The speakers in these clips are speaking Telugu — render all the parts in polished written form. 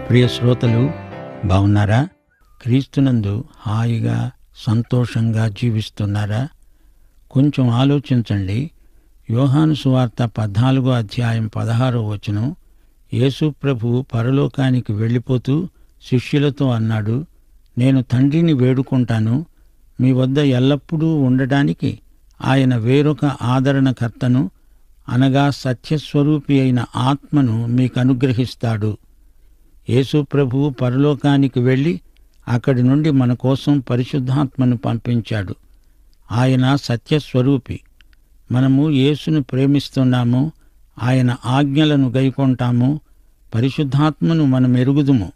ప్రియ శ్రోతలు, బాగున్నారా? క్రీస్తునందు హాయిగా సంతోషంగా జీవిస్తున్నారా? కొంచెం ఆలోచించండి. యోహాను సువార్త 14వ అధ్యాయం 16వ వచనం, యేసు ప్రభువు పరలోకానికి వెళ్ళిపోతూ శిష్యులతో అన్నాడు, నేను తండ్రిని వేడుకుంటాను, మీ వద్ద ఎల్లప్పుడూ ఉండడానికి ఆయన వేరొక ఆదరణకర్తను, అనగా సత్యస్వరూపి అయిన ఆత్మను మీకు అనుగ్రహిస్తాడు. యేసు ప్రభువు పరలోకానికి వెళ్ళి అక్కడి నుండి మన కోసం పరిశుద్ధాత్మను పంపించాడు. ఆయన సత్యస్వరూపి. మనము యేసును ప్రేమిస్తున్నాము, ఆయన ఆజ్ఞలను గైకొంటాము, పరిశుద్ధాత్మను మనం ఎరుగుదుము.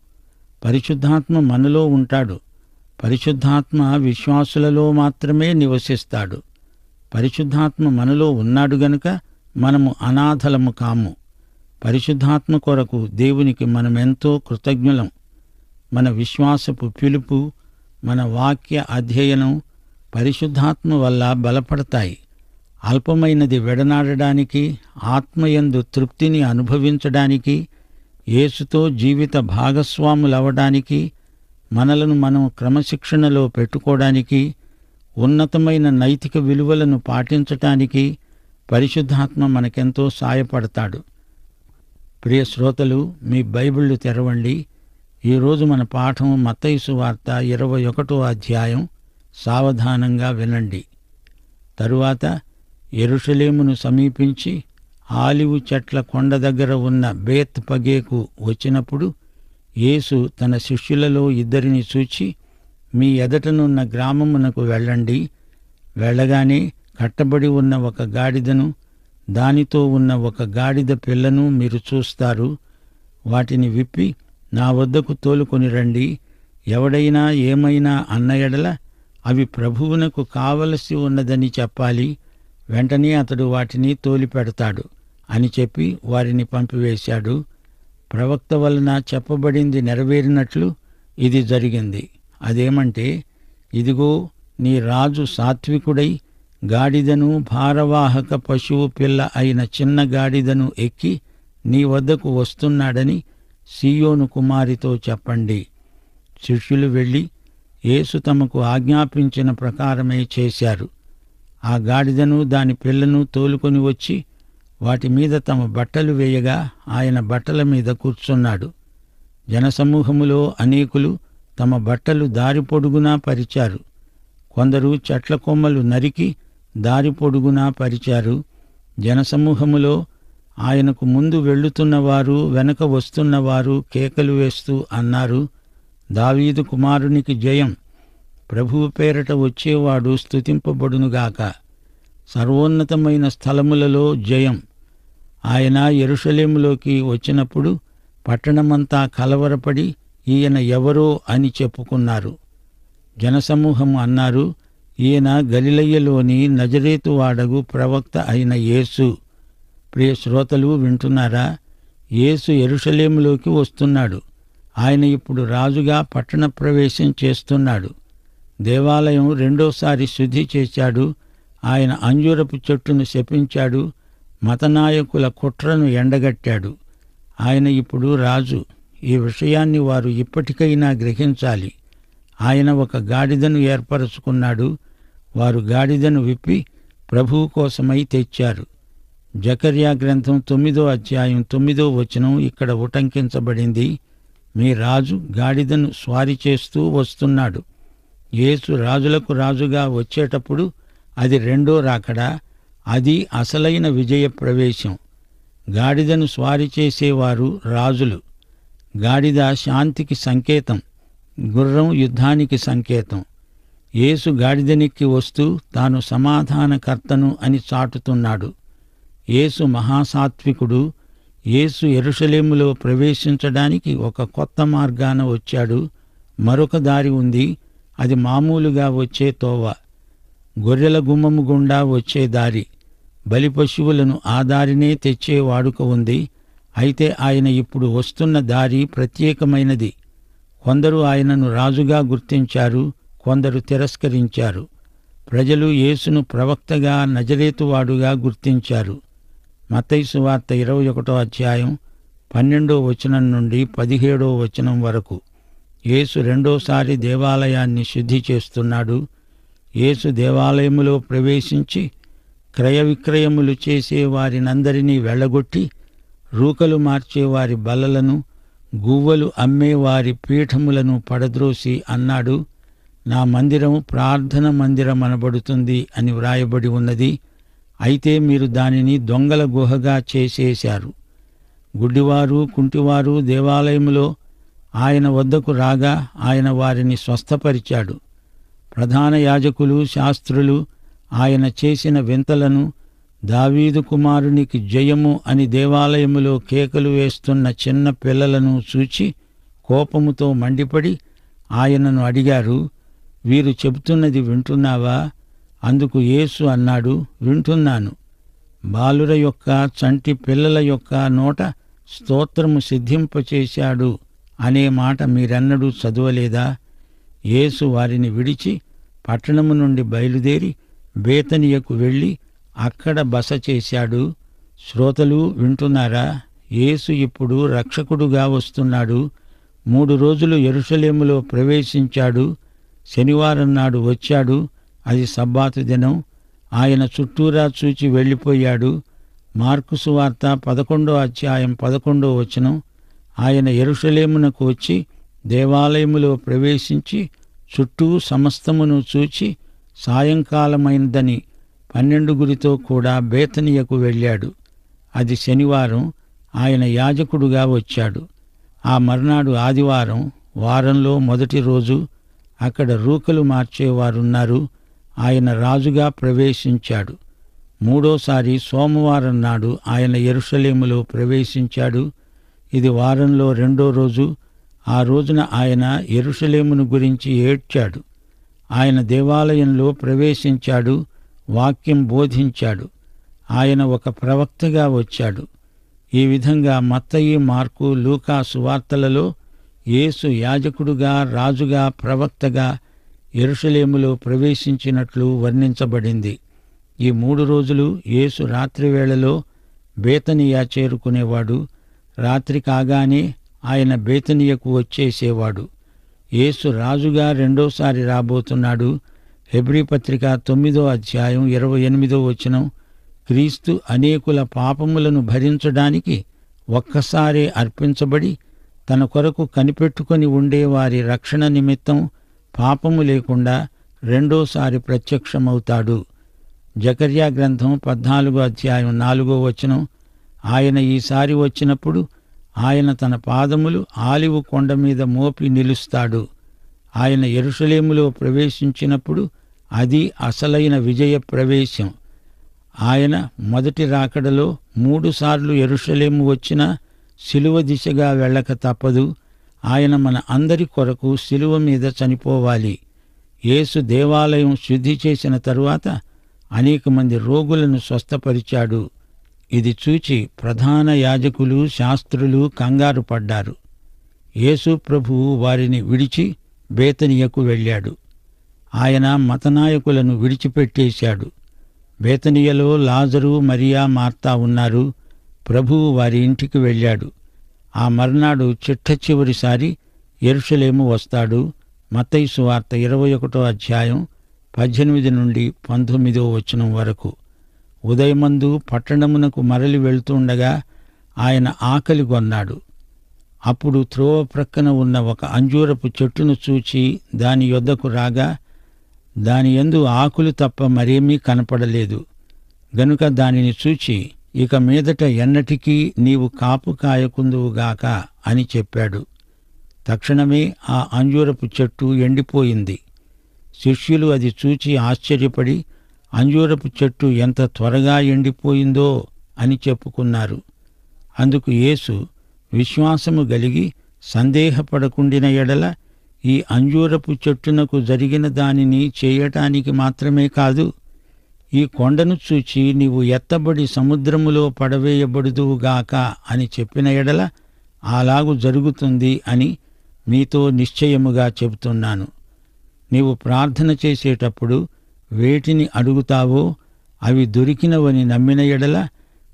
పరిశుద్ధాత్మ మనలో ఉంటాడు. పరిశుద్ధాత్మ విశ్వాసులలో మాత్రమే నివసిస్తాడు. పరిశుద్ధాత్మ మనలో ఉన్నాడు గనుక మనము అనాథలము కాము. పరిశుద్ధాత్మ కొరకు దేవునికి మనమెంతో కృతజ్ఞులం. మన విశ్వాసపు పిలుపు, మన వాక్య అధ్యయనం పరిశుద్ధాత్మ వల్ల బలపడతాయి. అల్పమైనది విడనాడడానికి, ఆత్మయందు తృప్తిని అనుభవించడానికి, యేసుతో జీవిత భాగస్వాములవడానికి, మనలను మనం క్రమశిక్షణలో పెట్టుకోవడానికి, ఉన్నతమైన నైతిక విలువలను పాటించటానికి పరిశుద్ధాత్మ మనకెంతో సాయపడతాడు. ప్రియ శ్రోతలు, మీ బైబిళ్ళు తెరవండి. ఈరోజు మన పాఠం మత్తయి సువార్త 21వ అధ్యాయం. సావధానంగా వినండి. తరువాత యెరూషలేమును సమీపించి ఆలివు చెట్ల కొండ దగ్గర ఉన్న బేత్ పగేకు వచ్చినప్పుడు యేసు తన శిష్యులలో 2 చూచి, మీ ఎదటనున్న గ్రామమునకు వెళ్ళండి. వెళ్ళగానే కట్టబడి ఉన్న ఒక గాడిదను, దానితో ఉన్న ఒక గాడిద పిల్లను మీరు చూస్తారు. వాటిని విప్పి నా వద్దకు తోలుకొని రండి. ఎవడైనా ఏమైనా అన్న ఎడల అవి ప్రభువునకు కావలసి ఉన్నదని చెప్పాలి. వెంటనే అతడు వాటిని తోలిపెడతాడు అని చెప్పి వారిని పంపివేశాడు. ప్రవక్త వలన చెప్పబడింది నెరవేరినట్లు ఇది జరిగింది. అదేమంటే, ఇదిగో నీ రాజు సాత్వికుడై గాడిదను, భారవాహక పశువు పిల్ల అయిన చిన్న గాడిదను ఎక్కి నీ వద్దకు వస్తున్నాడని సీయోను కుమారితో చెప్పండి. శిష్యులు వెళ్ళి యేసు తమకు ఆజ్ఞాపించిన ప్రకారమే చేశారు. ఆ గాడిదను దాని పిల్లను తోలుకొని వచ్చి వాటి మీద తమ బట్టలు వేయగా ఆయన బట్టల మీద కూర్చున్నాడు. జనసమూహములో అనేకులు తమ బట్టలు దారి పొడుగునా పరిచారు. కొందరు చెట్ల కొమ్మలు నరికి దారి పొడుగునా పరిచారు. జనసమూహములో ఆయనకు ముందు వెళ్ళుతున్నవారు, వెనక వస్తున్నవారు కేకలు వేస్తూ అన్నారు, దావీదు కుమారునికి జయం! ప్రభువు పేరట వచ్చేవాడు స్తుతింపబడునుగాక! సర్వోన్నతమైన స్థలములలో జయం! ఆయన యెరూషలేములోకి వచ్చినప్పుడు పట్టణమంతా కలవరపడి ఈయన ఎవరో అని చెప్పుకున్నారు. జనసమూహము అన్నారు, ఈయన గలిలయలోని నజరేతు వాడగు ప్రవక్త అయిన యేసు. ప్రియ శ్రోతలు, వింటున్నారా? యేసు యెరూషలేములోకి వస్తున్నాడు. ఆయన ఇప్పుడు రాజుగా పట్టణ ప్రవేశం చేస్తున్నాడు. దేవాలయం 2సారి శుద్ధి చేశాడు. ఆయన అంజూరపు చెట్టును శపించాడు. మతనాయకుల కుట్రను ఎండగట్టాడు. ఆయన ఇప్పుడు రాజు. ఈ విషయాన్ని వారు ఇప్పటికైనా గ్రహించాలి. ఆయన ఒక గాడిదను ఏర్పరచుకున్నాడు. వారు గాడిదను విప్పి ప్రభువు కోసమై తెచ్చారు. జకర్యా గ్రంథం 9వ అధ్యాయం 9వ వచనం ఇక్కడ ఉటంకించబడింది. మీ రాజు గాడిదను స్వారీ చేస్తూ వస్తున్నాడు. యేసు రాజులకు రాజుగా వచ్చేటప్పుడు అది 2వ రాకడ. అది అసలైన విజయ ప్రవేశం. గాడిదను స్వారీ చేసేవారు రాజులు. గాడిద శాంతికి సంకేతం, గుర్రం యుద్ధానికి సంకేతం. యేసు గాడిదనెక్కి వస్తూ తాను సమాధానకర్తను అని చాటుతున్నాడు. యేసు మహాసాత్వికుడు. యేసు యెరూషలేములో ప్రవేశించడానికి ఒక కొత్త మార్గాన వచ్చాడు. మరొక దారి ఉంది. అది మామూలుగా వచ్చే తోవ, గొర్రెల గుమ్మము గుండా వచ్చే దారి. బలి పశువులను ఆ దారినే తెచ్చే వాడుక ఉంది. అయితే ఆయన ఇప్పుడు వస్తున్న దారి ప్రత్యేకమైనది. కొందరు ఆయనను రాజుగా గుర్తించారు, కొందరు తిరస్కరించారు. ప్రజలు యేసును ప్రవక్తగా, నజరేతువాడుగా గుర్తించారు. మత్తయి సువార్త 21వ అధ్యాయం 12వ వచనం నుండి 17వ వచనం వరకు. యేసు రెండోసారి దేవాలయాన్ని శుద్ధి చేస్తున్నాడు. యేసు దేవాలయములో ప్రవేశించి క్రయ విక్రయములు చేసే వారినందరినీ వెళ్ళగొట్టి, రూకలు మార్చేవారి బల్లలను, గువ్వలు అమ్మేవారి పీఠములను పడద్రోసి అన్నాడు, నా మందిరం ప్రార్థన మందిరమనబడుతుంది అని వ్రాయబడి ఉన్నది. అయితే మీరు దానిని దొంగల గుహగా చేసేశారు. గుడ్డివారు, కుంటివారు దేవాలయములో ఆయన వద్దకు రాగా ఆయన వారిని స్వస్థపరిచాడు. ప్రధాన యాజకులు, శాస్త్రులు ఆయన చేసిన వింతలను, దావీదు కుమారునికి జయము అని దేవాలయములో కేకలు వేస్తున్న చిన్న పిల్లలను చూచి కోపముతో మండిపడి ఆయనను అడిగారు, వీరు చెబుతున్నది వింటున్నావా? అందుకు యేసు అన్నాడు, వింటున్నాను. బాలుర యొక్క, చంటి పిల్లల యొక్క నోట స్తోత్రము సిద్ధింపచేశాడు అనే మాట మీరెన్నడూ చదవలేదా? యేసు వారిని విడిచి పట్టణము నుండి బయలుదేరి బేతనియకు వెళ్ళి అక్కడ బస చేశాడు. శ్రోతలు వింటున్నారా? యేసు ఇప్పుడు రక్షకుడుగా వస్తున్నాడు. 3 రోజులు యెరూషలేములో ప్రవేశించాడు. శనివారం నాడు వచ్చాడు. అది సబ్బాతు దినం. ఆయన చుట్టూరా చూచి వెళ్ళిపోయాడు. మార్కు సువార్త 11వ అధ్యాయం 11వ వచనం. ఆయన యెరూషలేమునకు వచ్చి దేవాలయములో ప్రవేశించి చుట్టూ సమస్తమును చూచి సాయంకాలమైందని 12 కూడా బేతనియకు వెళ్ళాడు. అది శనివారం. ఆయన యాజకుడుగా వచ్చాడు. ఆ మర్నాడు ఆదివారం, వారంలో మొదటి రోజు. అక్కడ రూకలు మార్చేవారున్నారు. ఆయన రాజుగా ప్రవేశించాడు. 3వసారి సోమవారం నాడు ఆయన యెరూషలేములో ప్రవేశించాడు. ఇది వారంలో 2వ రోజు. ఆ రోజున ఆయన యెరూషలేమును గురించి ఏడ్చాడు. ఆయన దేవాలయంలో ప్రవేశించాడు, వాక్యం బోధించాడు. ఆయన ఒక ప్రవక్తగా వచ్చాడు. ఈ విధంగా మత్తయి, మార్కు, లూకా సువార్తలలో యేసు యాజకుడుగా, రాజుగా, ప్రవక్తగా యెరూషలేములో ప్రవేశించినట్లు వర్ణించబడింది. ఈ 3 రోజులు యేసు రాత్రివేళలో బేతనియా చేరుకునేవాడు. రాత్రి కాగానే ఆయన బేతనియకు వచ్చేసేవాడు. యేసు రాజుగా రెండోసారి రాబోతున్నాడు. హెబ్రీ పత్రిక 9వ అధ్యాయం 28వ వచనం. క్రీస్తు అనేకుల పాపములను భరించడానికి ఒక్కసారే అర్పించబడి తన కొరకు కనిపెట్టుకొని ఉండేవారి రక్షణ నిమిత్తం పాపము లేకుండా రెండోసారి ప్రత్యక్షమవుతాడు. జకర్యా గ్రంథం 14వ అధ్యాయం 4వ వచనం. ఆయన ఈసారి వచ్చినప్పుడు ఆయన తన పాదములు ఆలివు కొండ మీద మోపి నిలుస్తాడు. ఆయన యెరూషలేములో ప్రవేశించినప్పుడు అది అసలైన విజయ ప్రవేశం. ఆయన మొదటి రాకడలో 3 సార్లు యెరూషలేము వచ్చినా శిలువ దిశగా వెళ్ళక తప్పదు. ఆయన మన అందరి కొరకు శిలువ మీద చనిపోవాలి. యేసు దేవాలయం శుద్ధి చేసిన తరువాత అనేక మంది రోగులను స్వస్థపరిచాడు. ఇది చూచి ప్రధాన యాజకులు, శాస్త్రులు కంగారు పడ్డారు. యేసు ప్రభువు వారిని విడిచి బేతనియకు వెళ్ళాడు. ఆయన మతనాయకులను విడిచిపెట్టేశాడు. బేతనియలో లాజరు, మరియా, మార్తా ఉన్నారు. ప్రభువు వారి ఇంటికి వెళ్ళాడు. ఆ మర్నాడు చిట్టచివరిసారి యెరూషలేము వస్తాడు. మత్తయి సువార్త 21వ అధ్యాయం 18 నుండి 19వ వచనం వరకు. ఉదయమందు పట్టణమునకు మరలి వెళ్తుండగా ఆయన ఆకలి కొన్నాడు. అప్పుడు త్రోవ ప్రక్కన ఉన్న ఒక అంజూరపు చెట్టును చూచి దాని యొద్దకు రాగా దాని యందు ఆకులు తప్ప మరేమీ కనపడలేదు. గనుక దానిని చూచి, ఇక మీదట ఎన్నటికీ నీవు కాపు కాయకుందువుగాక అని చెప్పాడు. తక్షణమే ఆ అంజూరపు చెట్టు ఎండిపోయింది. శిష్యులు అది చూచి ఆశ్చర్యపడి, అంజూరపు చెట్టు ఎంత త్వరగా ఎండిపోయిందో అని చెప్పుకున్నారు. అందుకు యేసు, విశ్వాసము గలిగి సందేహపడకుండిన ఎడల ఈ అంజూరపు చెట్టునకు జరిగిన దానిని చేయటానికి మాత్రమే కాదు, ఈ కొండను చూచి నీవు ఎత్తబడి సముద్రములో పడవేయబడుదువుగాక అని చెప్పిన ఎడల అలాగు జరుగుతుంది అని మీతో నిశ్చయముగా చెబుతున్నాను. నీవు ప్రార్థన చేసేటప్పుడు వేటిని అడుగుతావో అవి దొరికినవని నమ్మిన ఎడల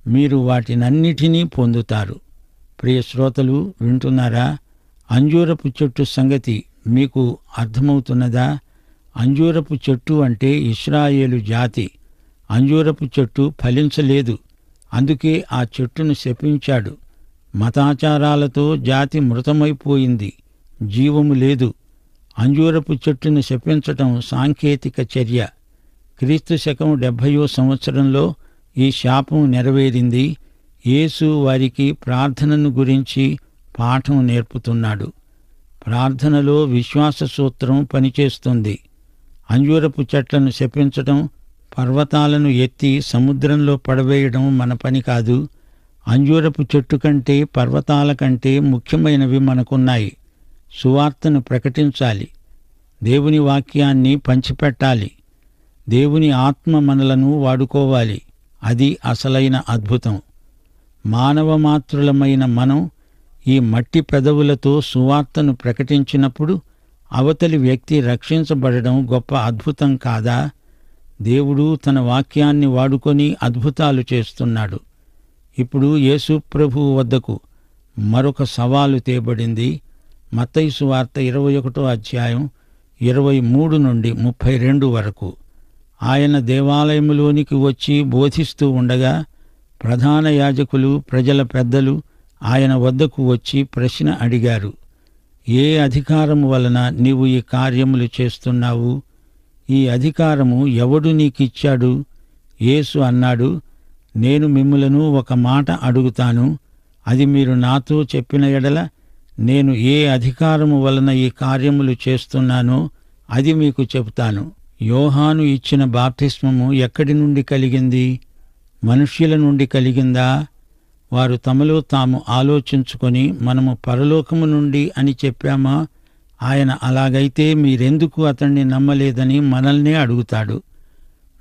మీరు వాటినన్నిటినీ పొందుతారు. ప్రియ శ్రోతలు వింటున్నారా? అంజూరపు చెట్టు సంగతి మీకు అర్థమవుతున్నదా? అంజూరపు చెట్టు అంటే ఇశ్రాయేలు జాతి. అంజూరపు చెట్టు ఫలించలేదు, అందుకే ఆ చెట్టును శపించాడు. మతాచారాలతో జాతి మృతమైపోయింది, జీవము లేదు. అంజూరపు చెట్టును శపించటం సాంకేతిక చర్య. క్రీస్తు శకం 70వ సంవత్సరంలో ఈ శాపం నెరవేరింది. యేసు వారికి ప్రార్థనను గురించి పాఠం నేర్పుతున్నాడు. ప్రార్థనలో విశ్వాస సూత్రం పనిచేస్తుంది. అంజూరపు చెట్లను శపించటం, పర్వతాలను ఎత్తి సముద్రంలో పడవేయడం మన పని కాదు. అంజూరపు చెట్టు కంటే, పర్వతాల కంటే ముఖ్యమైనవి మనకున్నాయి. సువార్తను ప్రకటించాలి, దేవుని వాక్యాన్ని పంచిపెట్టాలి. దేవుని ఆత్మ మనలను వాడుకోవాలి. అది అసలైన అద్భుతం. మానవ మాత్రులమైన మనం ఈ మట్టి పెదవులతో సువార్తను ప్రకటించినప్పుడు అవతలి వ్యక్తి రక్షించబడడం గొప్ప అద్భుతం కాదా? దేవుడు తన వాక్యాన్ని వాడుకొని అద్భుతాలు చేస్తున్నాడు. ఇప్పుడు యేసు ప్రభువు వద్దకు మరొక సవాలు తేబడింది. మత్తయి సువార్త 21వ అధ్యాయం 23 నుండి 32 వరకు. ఆయన దేవాలయములోనికి వచ్చి బోధిస్తూ ఉండగా ప్రధాన యాజకులు, ప్రజల పెద్దలు ఆయన వద్దకు వచ్చి ప్రశ్న అడిగారు. ఏ అధికారము వలన నీవు ఈ కార్యములు చేస్తున్నావు? ఈ అధికారము ఎవడు నీకిచ్చాడు? యేసు అన్నాడు, నేను మిమ్ములను ఒక మాట అడుగుతాను. అది మీరు నాతో చెప్పిన ఎడల నేను ఏ అధికారము వలన ఈ కార్యములు చేస్తున్నానో అది మీకు చెబుతాను. యోహాను ఇచ్చిన బాప్తిస్మము ఎక్కడి నుండి కలిగింది? మనుష్యుల నుండి కలిగిందా? వారు తమలో తాము ఆలోచించుకొని మనము పరలోకము నుండి అని చెప్పామా? ఆయన అలాగైతే మీరెందుకు అతణ్ణి నమ్మలేదని మనల్నే అడుగుతాడు.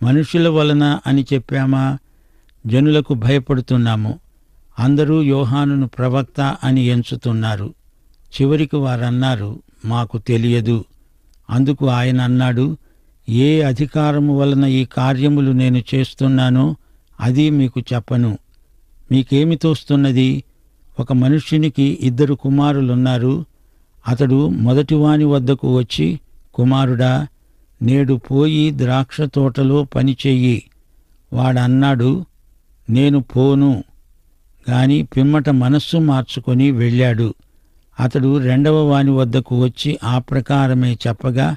మనుష్యుల వలన అని చెప్పామా? జనులకు భయపడుతున్నాము. అందరూ యోహానును ప్రవక్త అని ఎంచుతున్నారు. చివరికి వారన్నారు, మాకు తెలియదు. అందుకు ఆయన అన్నాడు, ఏ అధికారము వలన ఈ కార్యములు నేను చేస్తున్నానో అది మీకు చెప్పను. మీకేమి తోస్తున్నది? ఒక మనుష్యునికి 2 కుమారులున్నారు. అతడు మొదటివాని వద్దకు వచ్చి, కుమారుడా, నేడు పోయి ద్రాక్ష తోటలో పనిచెయ్యి. వాడన్నాడు, నేను పోను. గాని పిమ్మట మనస్సు మార్చుకొని వెళ్ళాడు. అతడు 2వ వాని వద్దకు వచ్చి ఆ ప్రకారమే చెప్పగా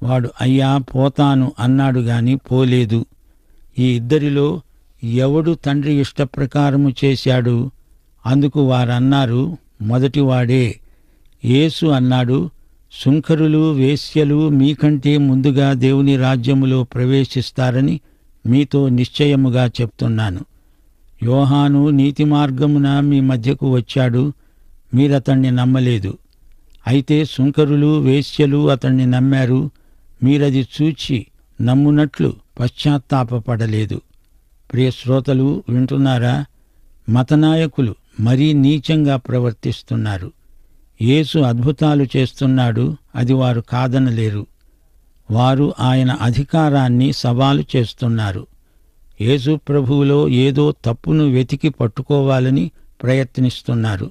వాడు అయ్యా పోతాను అన్నాడు గాని పోలేదు. ఈ 2 ఎవడు తండ్రి ఇష్టప్రకారము చేశాడు? అందుకు వారన్నారు, మొదటివాడే. యేసు అన్నాడు, సుంకరులు, వేశ్యలు మీకంటే ముందుగా దేవుని రాజ్యములో ప్రవేశిస్తారని మీతో నిశ్చయముగా చెప్తున్నాను. యోహాను నీతి మార్గమున మీ మధ్యకు వచ్చాడు, మీరతణ్ణి నమ్మలేదు. అయితే సుంకరులు, వేశ్యలు అతణ్ణి నమ్మారు. మీరది చూచి నమ్మునట్లు పశ్చాత్తాపపడలేదు. ప్రియ శ్రోతలు వింటున్నారా? మతనాయకులు మరీ నీచంగా ప్రవర్తిస్తున్నారు. యేసు అద్భుతాలు చేస్తున్నాడు, అది వారు కాదనలేరు. వారు ఆయన అధికారాన్ని సవాలు చేస్తున్నారు. యేసు ప్రభువులో ఏదో తప్పును వెతికి పట్టుకోవాలని ప్రయత్నిస్తున్నారు.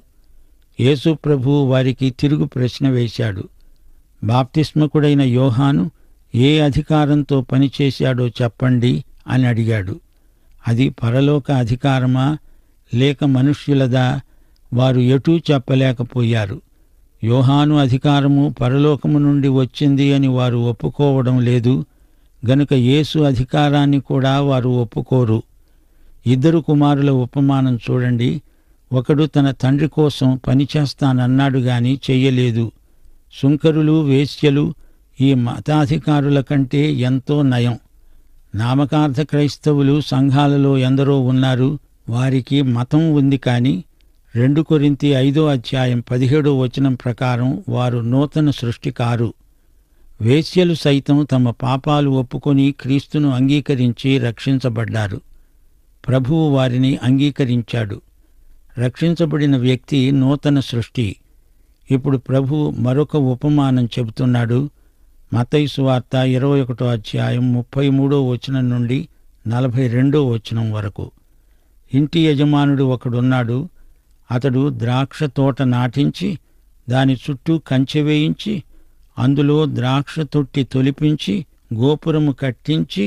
యేసు ప్రభువు వారికి తిరుగు ప్రశ్న వేశాడు. బాప్తిస్మకుడైన యోహాను ఏ అధికారంతో పనిచేశాడో చెప్పండి అని అడిగాడు. అది పరలోక అధికారమా లేక మనుష్యులదా? వారు ఎటూ చెప్పలేకపోయారు. యోహాను అధికారము పరలోకము నుండి వచ్చింది అని వారు ఒప్పుకోవడం లేదు. గనుక యేసు అధికారాన్ని కూడా వారు ఒప్పుకోరు. 2 కుమారుల ఉపమానం చూడండి. ఒకడు తన తండ్రి కోసం పనిచేస్తానన్నాడు గాని చెయ్యలేదు. సుంకరులు, వేశ్యలు ఈ మతాధికారుల కంటే ఎంతో నయం. నామకార్థ క్రైస్తవులు సంఘాలలో ఎందరో ఉన్నారు. వారికి మతం ఉంది కాని 2 కొరింథీ 5వ అధ్యాయం 17వ వచనం ప్రకారం వారు నూతన సృష్టి కారు. వేశ్యలు సైతం తమ పాపాలు ఒప్పుకొని క్రీస్తును అంగీకరించి రక్షించబడ్డారు. ప్రభువు వారిని అంగీకరించాడు. రక్షించబడిన వ్యక్తి నూతన సృష్టి. ఇప్పుడు ప్రభువు మరొక ఉపమానం చెబుతున్నాడు. మత్తయి సువార్త 21వ అధ్యాయం 33వ వచనం నుండి 42వ వచనం వరకు. ఇంటి యజమానుడు ఒకడున్నాడు. అతడు ద్రాక్ష తోట నాటించి దాని చుట్టూ కంచె వేయించి అందులో ద్రాక్ష తొట్టి తొలిపించి గోపురము కట్టించి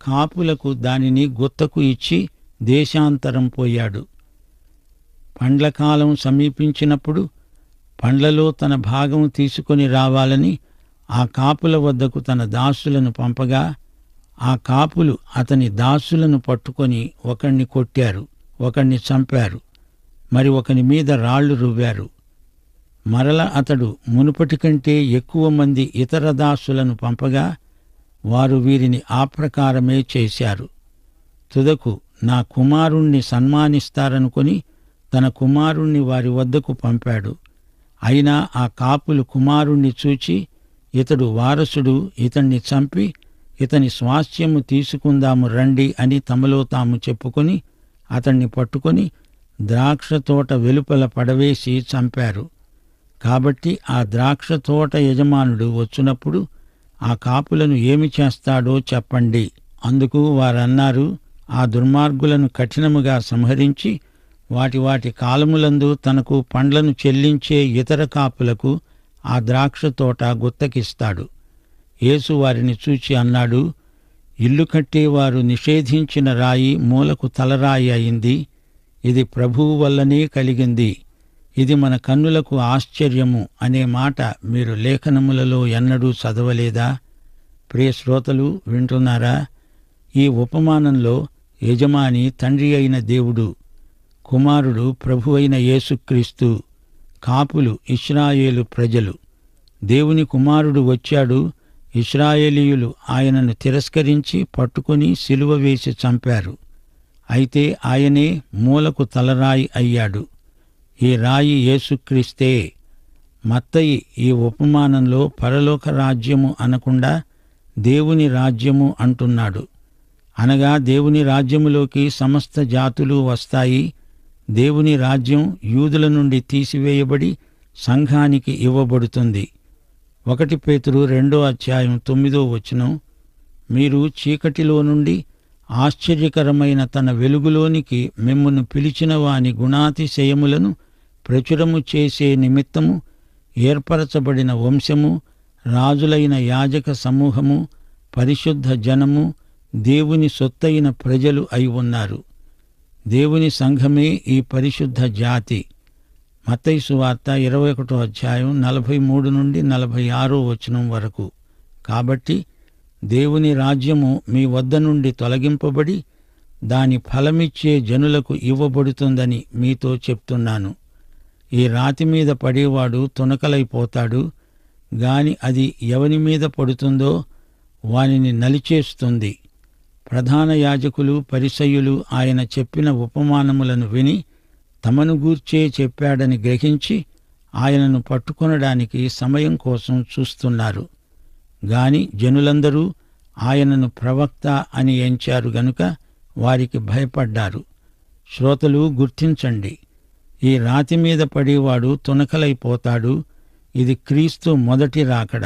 కాపులకు దానిని గుత్తకు ఇచ్చి దేశాంతరం పోయాడు. పండ్లకాలం సమీపించినప్పుడు పండ్లలో తన భాగం తీసుకొని రావాలని ఆ కాపుల వద్దకు తన దాసులను పంపగా ఆ కాపులు అతని దాసులను పట్టుకొని ఒకణ్ణి కొట్టారు, ఒకణ్ణి చంపారు, మరి ఒకని మీద రాళ్లు రువ్వారు. మరల అతడు మునుపటి కంటే ఎక్కువ మంది ఇతర దాసులను పంపగా వారు వీరిని ఆ ప్రకారమే చేశారు. తుదకు నా కుమారుణ్ణి సన్మానిస్తారనుకొని తన కుమారుణ్ణి వారి వద్దకు పంపాడు. అయినా ఆ కాపులు కుమారుణ్ణి చూచి, ఇతడు వారసుడు, ఇతణ్ణి చంపి ఇతని స్వాస్థ్యము తీసుకుందాము రండి అని తమలో తాము చెప్పుకొని అతణ్ణి పట్టుకొని ద్రాక్ష తోట వెలుపల పడవేసి చంపారు. కాబట్టి ఆ ద్రాక్ష తోట యజమానుడు వచ్చినప్పుడు ఆ కాపులను ఏమి చేస్తాడో చెప్పండి. అందుకు వారన్నారు, ఆ దుర్మార్గులను కఠినముగా సంహరించి వాటి వాటి కాలములందు తనకు పండ్లను చెల్లించే ఇతర కాపులకు ఆ ద్రాక్ష తోట గుత్తకిస్తాడు. యేసు వారిని చూచి అన్నాడు, ఇల్లు కట్టేవారు నిషేధించిన రాయి మూలకు తలరాయి అయింది. ఇది ప్రభువు వల్లనే కలిగింది. ఇది మన కన్నులకు ఆశ్చర్యము అనే మాట మీరు లేఖనములలో ఎన్నడూ చదవలేదా? ప్రియ శ్రోతలు, వింటున్నారా? ఈ ఉపమానంలో యజమాని తండ్రి అయిన దేవుడు, కుమారుడు ప్రభువైన యేసుక్రీస్తు, కాపులు ఇశ్రాయేలు ప్రజలు. దేవుని కుమారుడు వచ్చాడు. ఇశ్రాయేలీయులు ఆయనను తిరస్కరించి పట్టుకొని సిలువ వేసి చంపారు. అయితే ఆయనే మూలకు తలరాయి అయ్యాడు. ఈ రాయి యేసుక్రీస్తే. మత్తయి ఈ ఉపమానంలో పరలోక రాజ్యము అనకుండా దేవుని రాజ్యము అంటున్నాడు. అనగా దేవుని రాజ్యములోకి సమస్త జాతులు వస్తాయి. దేవుని రాజ్యం యూదుల నుండి తీసివేయబడి సంఘానికి ఇవ్వబడుతుంది. 1 పేతురు 2:9 మీరు చీకటిలో నుండి ఆశ్చర్యకరమైన తన వెలుగులోనికి మిమ్మును పిలిచిన వాని గుణాతిశయములను ప్రచురము చేసే నిమిత్తము ఏర్పరచబడిన వంశము, రాజులైన యాజక సమూహము, పరిశుద్ధ జనము, దేవుని సొత్తైన ప్రజలు అయి ఉన్నారు. దేవుని సంఘమే ఈ పరిశుద్ధ జాతి. మత్తయి సువార్త 21:43-46 వరకు. కాబట్టి దేవుని రాజ్యము మీ వద్ద నుండి తొలగింపబడి దాని ఫలమిచ్చే జనులకు ఇవ్వబడుతుందని మీతో చెప్తున్నాను. ఈ రాతి మీద పడేవాడు తునకలైపోతాడు గాని అది ఎవని మీద పడుతుందో వానిని నలిచేస్తుంది. ప్రధాన యాజకులు, పరిసయ్యులు ఆయన చెప్పిన ఉపమానములను విని తమను గూర్చే చెప్పాడని గ్రహించి ఆయనను పట్టుకొనడానికి సమయం కోసం చూస్తున్నారు. గాని జనులందరూ ఆయనను ప్రవక్త అని ఎంచారు గనుక వారికి భయపడ్డారు. శ్రోతలు, గుర్తించండి, ఈ రాతి మీద పడేవాడు తునకలైపోతాడు. ఇది క్రీస్తు మొదటి రాకడ.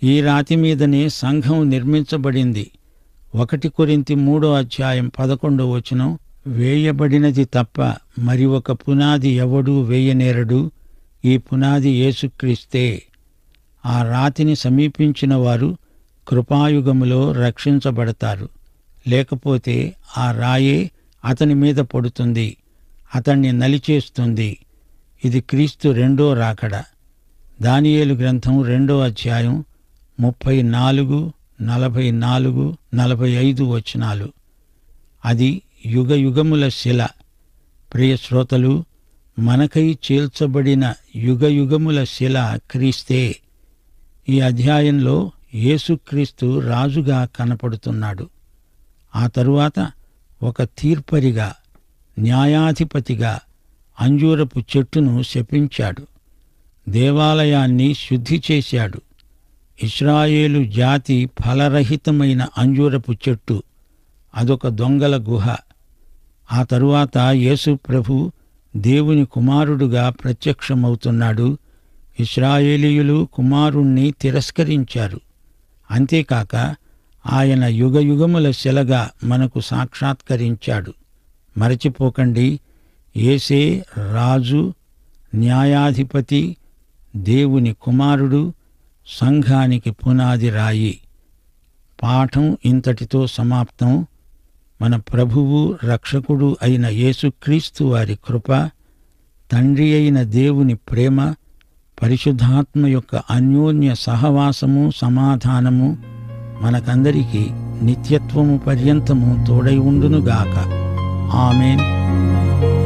ఈ రాతి మీదనే సంఘం నిర్మించబడింది. 1 కొరింథీ 3:11 వేయబడినది తప్ప మరి ఒక పునాది ఎవడూ వేయనేరడు. ఈ పునాది యేసుక్రీస్తే. ఆ రాతిని సమీపించిన వారు కృపాయుగములో రక్షించబడతారు. లేకపోతే ఆ రాయే అతని మీద పడుతుంది, అతన్ని నలిచేస్తుంది. ఇది క్రీస్తు రెండో రాకడ. దానియేలు గ్రంథం 2:34, 44, 45 అది యుగయుగముల శిల. ప్రియ శ్రోతలు, మనకై చీల్చబడిన యుగయుగముల శిల క్రీస్తే. ఈ అధ్యాయంలో యేసుక్రీస్తు రాజుగా కనపడుతున్నాడు. ఆ తరువాత ఒక తీర్పరిగా, న్యాయాధిపతిగా అంజూరపు చెట్టును శపించాడు. దేవాలయాన్ని శుద్ధి చేశాడు. ఇశ్రాయేలు జాతి ఫలరహితమైన అంజూరపు చెట్టు, అదొక దొంగల గుహ. ఆ తరువాత యేసు ప్రభు దేవుని కుమారుడుగా ప్రత్యక్షమవుతున్నాడు. ఇశ్రాయేలీయులు కుమారుణ్ణి తిరస్కరించారు. అంతేకాక ఆయన యుగయుగముల శిలగా మనకు సాక్షాత్కరించాడు. మరచిపోకండి, యేసే రాజు, న్యాయాధిపతి, దేవుని కుమారుడు, సంఘానికి పునాది రాయి. పాఠం ఇంతటితో సమాప్తం. మన ప్రభువు, రక్షకుడు అయిన యేసుక్రీస్తు వారి కృప, తండ్రి అయిన దేవుని ప్రేమ, పరిశుద్ధాత్మ యొక్క అన్యోన్య సహవాసము, సమాధానము మనకందరికీ నిత్యత్వము పర్యంతము తోడై ఉండునుగాక. ఆమేన్.